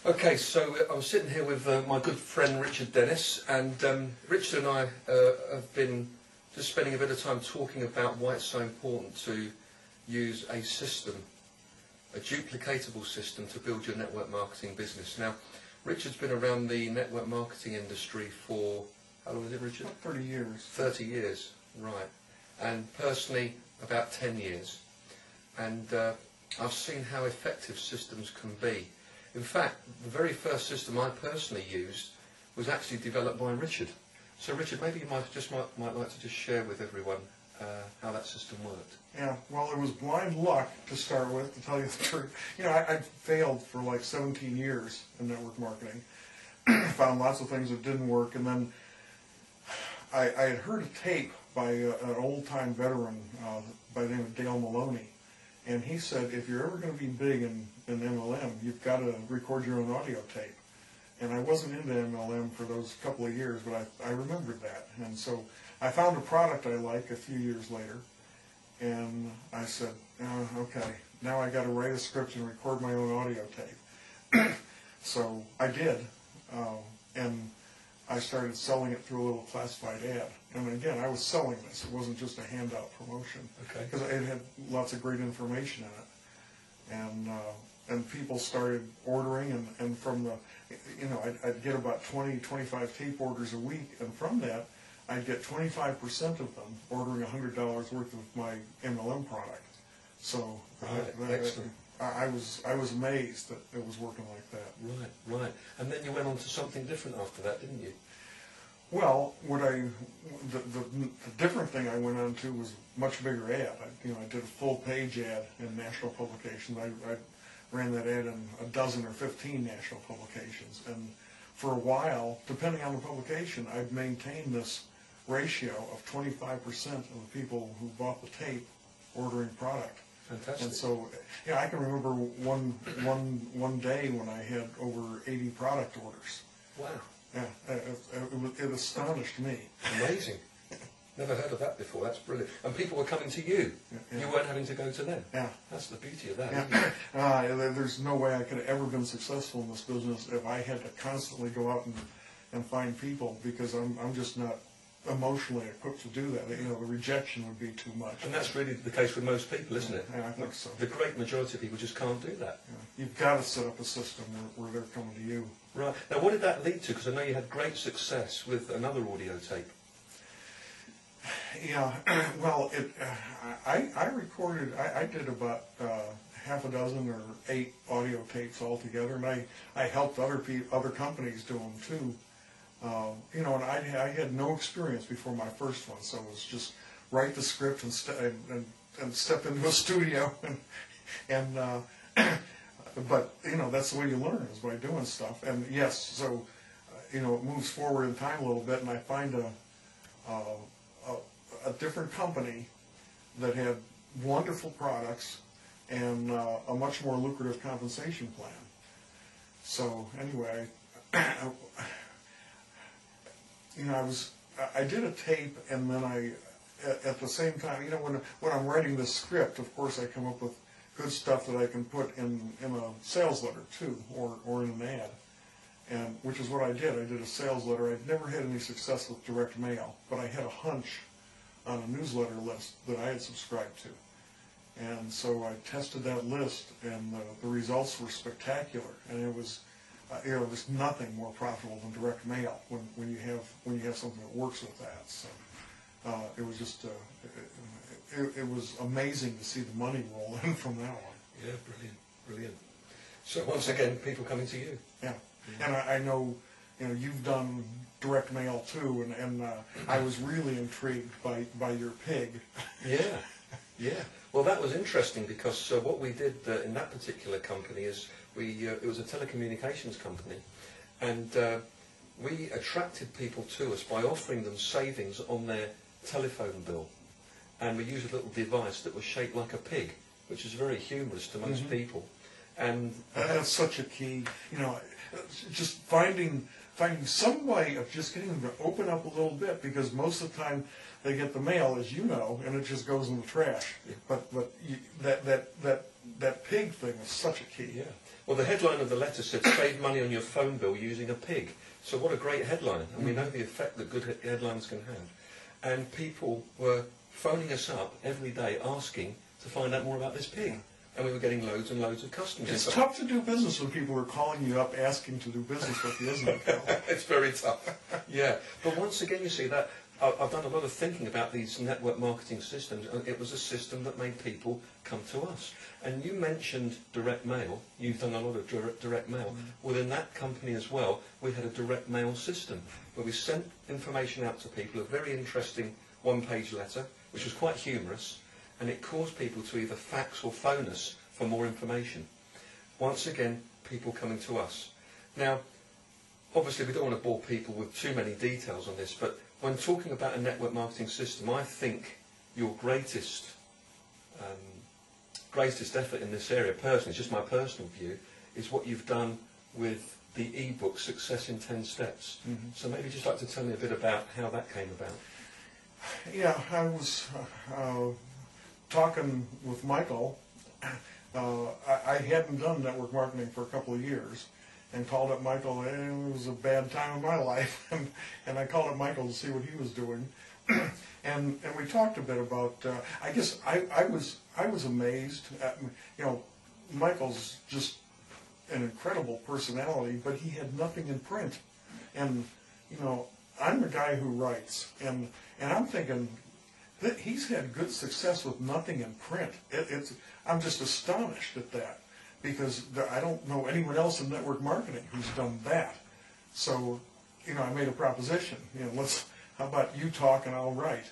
Okay, so I'm sitting here with my good friend Richard Dennis, and Richard and I have been just spending a bit of time talking about why it's so important to use a system, a duplicatable system to build your network marketing business. Now, Richard's been around the network marketing industry for, how long is it, Richard? About 30 years. 30 years, right. And personally, about 10 years. And I've seen how effective systems can be. In fact, the very first system I personally used was actually developed by Richard. So Richard, maybe you might like to just share with everyone how that system worked. Yeah, well, it was blind luck to start with, to tell you the truth. You know, I failed for like 17 years in network marketing. Found lots of things that didn't work, and then I had heard a tape by an old-time veteran by the name of Dale Maloney. And he said, if you're ever going to be big in MLM, you've got to record your own audio tape. And I wasn't into MLM for those couple of years, but I remembered that. And so I found a product I like a few years later, and I said, okay, now I got to write a script and record my own audio tape. So I did, and I started selling it through a little classified ad. And again, I was selling this. It wasn't just a handout promotion. Okay. Because it had lots of great information in it. And people started ordering, and from the, you know, I'd get about 20, 25 tape orders a week, and from that, I'd get 25% of them ordering $100 worth of my MLM product. So I was amazed that it was working like that. Right. And then you went on to something different after that, didn't you? Well, the different thing I went on to was a much bigger ad. I did a full page ad in national publications. I ran that ad in a dozen or 15 national publications. And for a while, depending on the publication, I'd maintained this ratio of 25% of the people who bought the tape ordering product. Fantastic. And so, yeah, I can remember one day when I had over 80 product orders. Wow. Yeah, it astonished me. Amazing. Never heard of that before. That's brilliant. And people were coming to you. Yeah. You weren't having to go to them. Yeah. That's the beauty of that. Yeah. There's no way I could have ever been successful in this business if I had to constantly go out and find people, because I'm just not emotionally equipped to do that. You know, the rejection would be too much. And that's really the case with most people, isn't it? Yeah, I think so. The great majority of people just can't do that. Yeah. You've got to set up a system where they're coming to you. Right. Now, what did that lead to? Because I know you had great success with another audio tape. Yeah, well, I recorded, I did about half a dozen or 8 audio tapes altogether, and I helped other companies do them too. You know, and I had no experience before my first one, so it was just write the script and step into a studio, but you know, that's the way you learn, is by doing stuff. And yes, so you know, it moves forward in time a little bit, and I find a different company that had wonderful products and a much more lucrative compensation plan. So anyway, you know, I did a tape, and then at the same time, you know, when I'm writing this script, of course, I come up with good stuff that I can put in a sales letter too, or in an ad, and which is what I did. I did a sales letter. I'd never had any success with direct mail, but I had a hunch on a newsletter list that I had subscribed to, and so I tested that list, and the results were spectacular. And it was, you know, there's nothing more profitable than direct mail when you have something that works with that. So it was just it was amazing to see the money roll in from that one. Yeah, brilliant. So once again, people coming to you. Yeah, and I know, you know, you've done direct mail too, and I was really intrigued by your pig. Yeah. Well, that was interesting, because what we did in that particular company is it was a telecommunications company, and we attracted people to us by offering them savings on their telephone bill, and we used a little device that was shaped like a pig, which is very humorous to most people. And that's such a key, you know, just finding some way of just getting them to open up a little bit, because most of the time they get the mail, as you know, and it just goes in the trash. Yeah. But that pig thing is such a key. Yeah. Well, the headline of the letter said, "Save money on your phone bill using a pig." So what a great headline. And we know the effect that good headlines can have. And people were phoning us up every day asking to find out more about this pig. And we were getting loads and loads of customers. It's tough to do business when people are calling you up asking to do business with you, isn't it, Phil? It's very tough. Yeah. But once again, you see that I've done a lot of thinking about these network marketing systems, and it was a system that made people come to us. And you mentioned direct mail. You've done a lot of direct mail. Within that company as well, we had a direct mail system where we sent information out to people, a very interesting one-page letter, which was quite humorous, and it caused people to either fax or phone us for more information. Once again, people coming to us. Now, obviously we don't want to bore people with too many details on this, but when talking about a network marketing system, I think your greatest effort in this area, personally, just my personal view, is what you've done with the ebook Success in 10 Steps. So maybe just like to tell me a bit about how that came about. Yeah, I was talking with Michael. I hadn't done network marketing for a couple of years, and called up Michael, and it was a bad time in my life, and I called up Michael to see what he was doing, and we talked a bit about. I guess I was amazed. Michael's just an incredible personality, but he had nothing in print, and I'm the guy who writes, and I'm thinking that he's had good success with nothing in print. I'm just astonished at that, because I don't know anyone else in network marketing who's done that. So, I made a proposition. How about you talk and I'll write?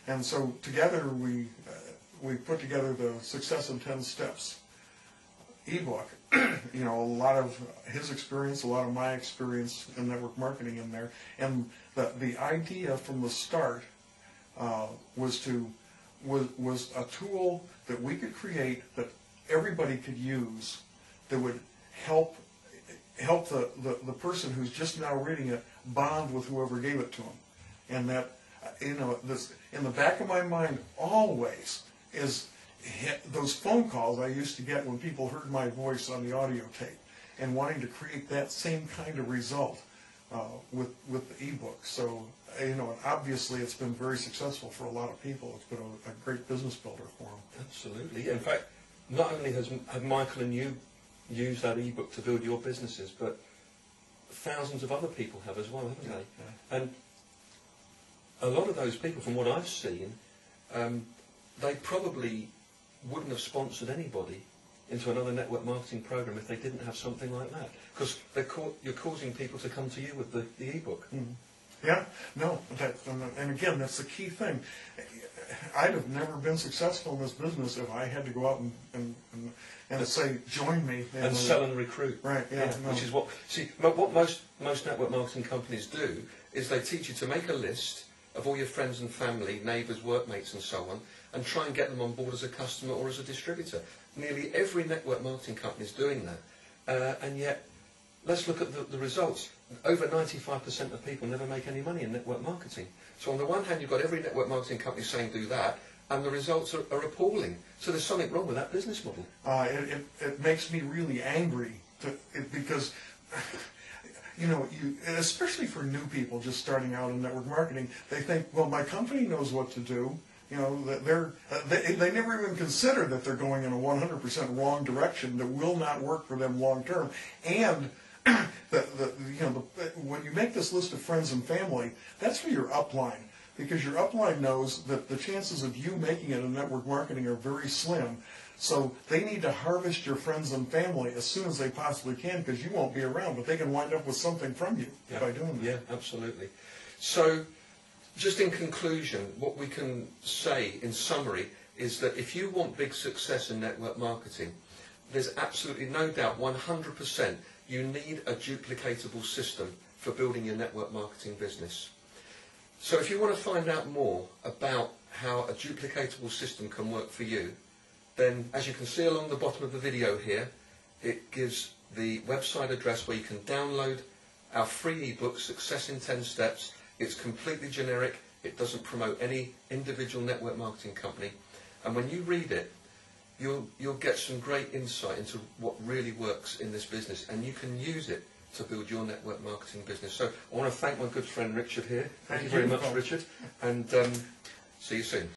And so together we put together the Success in 10 Steps ebook. A lot of his experience, a lot of my experience in network marketing in there, and the idea from the start was a tool that we could create that everybody could use that would help the person who's just now reading it bond with whoever gave it to them. And that, this in the back of my mind always is those phone calls I used to get when people heard my voice on the audio tape, and wanting to create that same kind of result with the ebook. So, obviously it's been very successful for a lot of people. It's been a great business builder for them. Absolutely. In fact, not only have Michael and you used that ebook to build your businesses, but thousands of other people have as well, haven't they? Yeah. And a lot of those people, from what I've seen, they probably wouldn't have sponsored anybody into another network marketing program if they didn't have something like that, because you're causing people to come to you with the ebook. Mm-hmm. Yeah, no, and again, that's the key thing. I'd have never been successful in this business if I had to go out and say, join me. And sell and recruit. Right, yeah. No. Which is what most network marketing companies do, is they teach you to make a list of all your friends and family, neighbours, workmates and so on, and try and get them on board as a customer or as a distributor. Nearly every network marketing company is doing that, and yet, let's look at the results. Over 95% of people never make any money in network marketing. So on the one hand, you've got every network marketing company saying do that, and the results are appalling. So there's something wrong with that business model. It makes me really angry because, especially for new people just starting out in network marketing, they think, well, my company knows what to do. They never even consider that they're going in a 100% wrong direction that will not work for them long term. And when you make this list of friends and family, that's for your upline, because your upline knows that the chances of you making it in network marketing are very slim. So they need to harvest your friends and family as soon as they possibly can, because you won't be around, but they can wind up with something from you by doing that. Yeah, absolutely. So, just in conclusion, what we can say in summary is that if you want big success in network marketing, there's absolutely no doubt, 100%, you need a duplicatable system for building your network marketing business. So if you want to find out more about how a duplicatable system can work for you, then as you can see along the bottom of the video here, it gives the website address where you can download our free ebook, Success in 10 Steps. It's completely generic. It doesn't promote any individual network marketing company. And when you read it, you'll get some great insight into what really works in this business, and you can use it to build your network marketing business. So I want to thank my good friend Richard here. Thank you very much, Richard, and see you soon.